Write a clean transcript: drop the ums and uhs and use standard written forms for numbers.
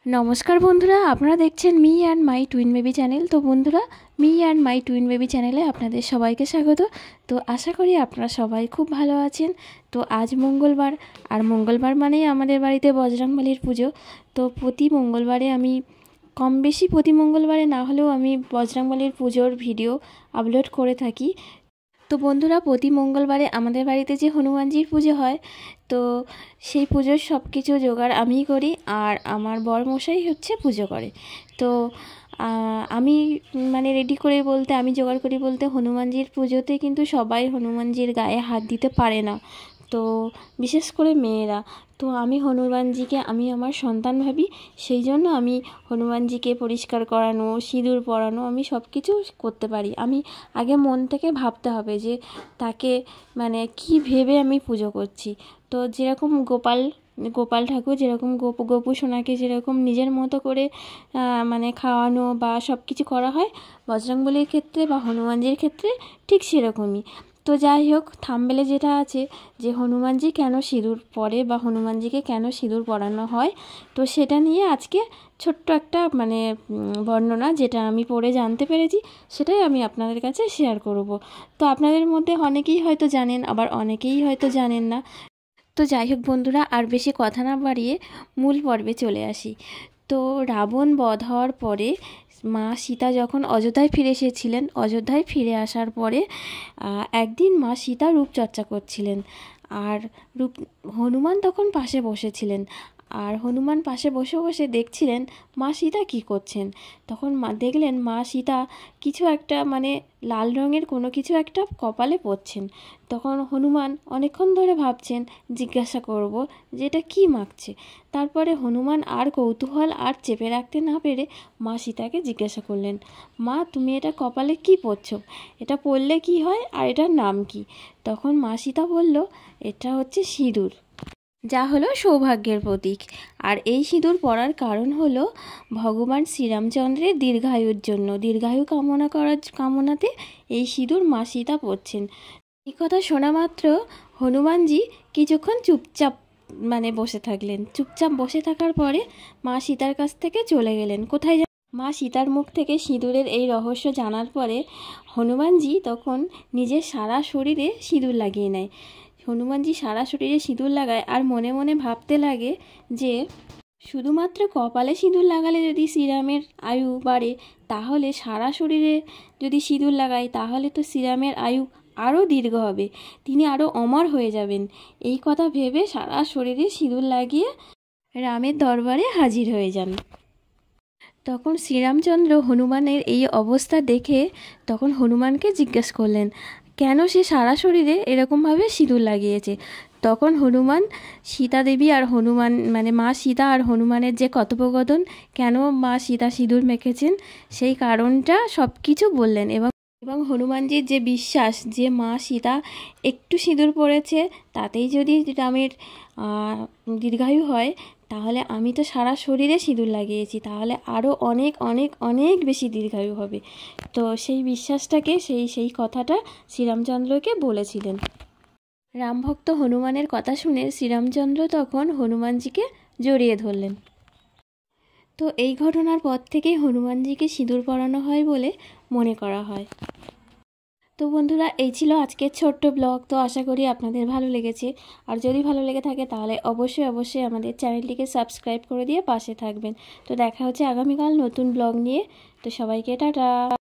নমস্কার বন্ধুরা, আপনারা দেখছেন me and my twin baby channel. তো বন্ধুরা, me and my twin baby চ্যানেলে আপনাদের সবাইকে স্বাগত। তো আশা করি আপনারা সবাই খুব ভালো আছেন। তো আজ মঙ্গলবার, আর মঙ্গলবার মানেই আমাদের বাড়িতে বজরংবলীর পুজো। তো প্রতি মঙ্গলবারে আমি কম বেশি প্রতি মঙ্গলবারে না হলেও আমি বজরংবলীর পুজোর ভিডিও আপলোড করে থাকি। তো বন্ধুরা, প্রতি মঙ্গলবারে আমাদের বাড়িতে যে হনুমানজির পুজো হয়, তো সেই পুজোর সব কিছু জোগাড় আমিই করি, আর আমার বরমশাই হচ্ছে পুজো করে। তো আমি রেডি করে বলতে, আমি জোগাড় করি বলতে, হনুমানজির পুজোতে কিন্তু সবাই হনুমানজির গায়ে হাত দিতে পারে না, তো বিশেষ করে মেয়েরা। তো আমি হনুমানজিকে আমি আমার সন্তান ভাবি, সেই জন্য আমি হনুমানজিকে পরিষ্কার করানো, সিঁদুর পরানো, আমি সব কিছু করতে পারি। আমি আগে মন থেকে ভাবতে হবে যে তাকে কি ভেবে আমি পুজো করছি। তো যেরকম গোপাল ঠাকুর যেরকম গোপু সোনাকে যেরকম নিজের মতো করে খাওয়ানো বা সব কিছু করা হয়, বজরংবলীর ক্ষেত্রে বা হনুমানজির ক্ষেত্রে ঠিক সেরকমই। তো যাই হোক, থাম্বনেলে যেটা আছে যে হনুমানজি কেন সিঁদুর পরে বা হনুমানজিকে কেন সিঁদুর পরানো হয়, তো সেটা নিয়ে আজকে ছোট্ট একটা বর্ণনা, যেটা আমি পড়ে জানতে পেরেছি, সেটাই আমি আপনাদের কাছে শেয়ার করব। তো আপনাদের মধ্যে অনেকেই হয়তো জানেন, আবার অনেকেই হয়তো জানেন না। তো যাই হোক বন্ধুরা, আর বেশি কথা না বাড়িয়ে মূল পর্বে চলে আসি। তো রাবণ বধ হওয়ার পরে মা সীতা যখন অযোধ্যায় ফিরে এসেছিলেন, অযোধ্যায় ফিরে আসার পরে একদিন মা সীতা রূপচর্চা করছিলেন, আর হনুমান তখন পাশে বসেছিলেন। আর হনুমান পাশে বসে বসে দেখছিলেন মা সীতা কী করছেন। তখন দেখলেন মা সীতা কিছু একটা লাল রঙের কোনো কিছু একটা কপালে পরছেন। তখন হনুমান অনেকক্ষণ ধরে ভাবছেন, জিজ্ঞাসা করব যে এটা কী মাখছে। তারপরে হনুমান আর কৌতূহল আর চেপে রাখতে না পেরে মা সীতাকে জিজ্ঞাসা করলেন, মা তুমি এটা কপালে কি পরছো, এটা পরলে কি হয়, আর এটার নাম কি? তখন মা সীতা বলল, এটা হচ্ছে সিঁদুর, যা হলো সৌভাগ্যের প্রতীক। আর এই সিঁদুর পরার কারণ হলো ভগবান শ্রীরামচন্দ্রের দীর্ঘায়ুর জন্য, দীর্ঘায়ু কামনাতে এই সিঁদুর মা সীতা পরছেন। এই কথা শোনা মাত্র হনুমানজি কিছুক্ষণ চুপচাপ বসে থাকলেন। চুপচাপ বসে থাকার পরে মা সীতার কাছ থেকে চলে গেলেন কোথায়। মা সীতার মুখ থেকে সিঁদুরের এই রহস্য জানার পরে হনুমানজি তখন নিজের সারা শরীরে সিঁদুর লাগিয়ে নেয়। হনুমানজি সারা শরীরে সিঁদুর লাগায়, আর মনে মনে ভাবতে লাগে যে শুধুমাত্র কপালে সিঁদুর লাগালে যদি শ্রীরামের আয়ু বাড়ে, তাহলে সারা শরীরে যদি সিঁদুর লাগায় তাহলে তো শ্রীরামের আয়ু আরও দীর্ঘ হবে, তিনি আরও অমর হয়ে যাবেন। এই কথা ভেবে সারা শরীরে সিঁদুর লাগিয়ে রামের দরবারে হাজির হয়ে যান। তখন শ্রীরামচন্দ্র হনুমানের এই অবস্থা দেখে তখন হনুমানকে জিজ্ঞেস করলেন কেন সে সারা শরীরে এরকমভাবে সিঁদুর লাগিয়েছে। তখন হনুমান সীতা দেবী আর হনুমান মা সীতা আর হনুমানের যে কথোপকথন, কেন মা সীতা সিঁদুর মেখেছেন সেই কারণটা সব কিছু বললেন। এবং হনুমানজির যে বিশ্বাস যে মা সীতা একটু সিঁদুর পরেছে তাতেই যদি রামের দীর্ঘায়ু হয়, তাহলে আমি তো সারা শরীরে সিঁদুর লাগিয়েছি, তাহলে আরও অনেক অনেক অনেক বেশি দীর্ঘায়ু হবে। তো সেই বিশ্বাসটাকে সেই কথাটা শ্রীরামচন্দ্রকে বলেছিলেন। রামভক্ত হনুমানের কথা শুনে শ্রীরামচন্দ্র তখন হনুমানজিকে জড়িয়ে ধরলেন। তো এই ঘটনার পর থেকেই হনুমানজিকে সিঁদুর পরানো হয় বলে মনে করা হয়। তো বন্ধুরা, এই ছিল আজকের ছোট্ট ব্লগ। তো আশা করি আপনাদের ভালো লেগেছে, আর যদি ভালো লেগে থাকে তাহলে অবশ্যই আমাদের চ্যানেলটিকে সাবস্ক্রাইব করে দিয়ে পাশে থাকবেন। তো দেখা হচ্ছে আগামীকাল নতুন ব্লগ নিয়ে। তো সবাইকে টাটা।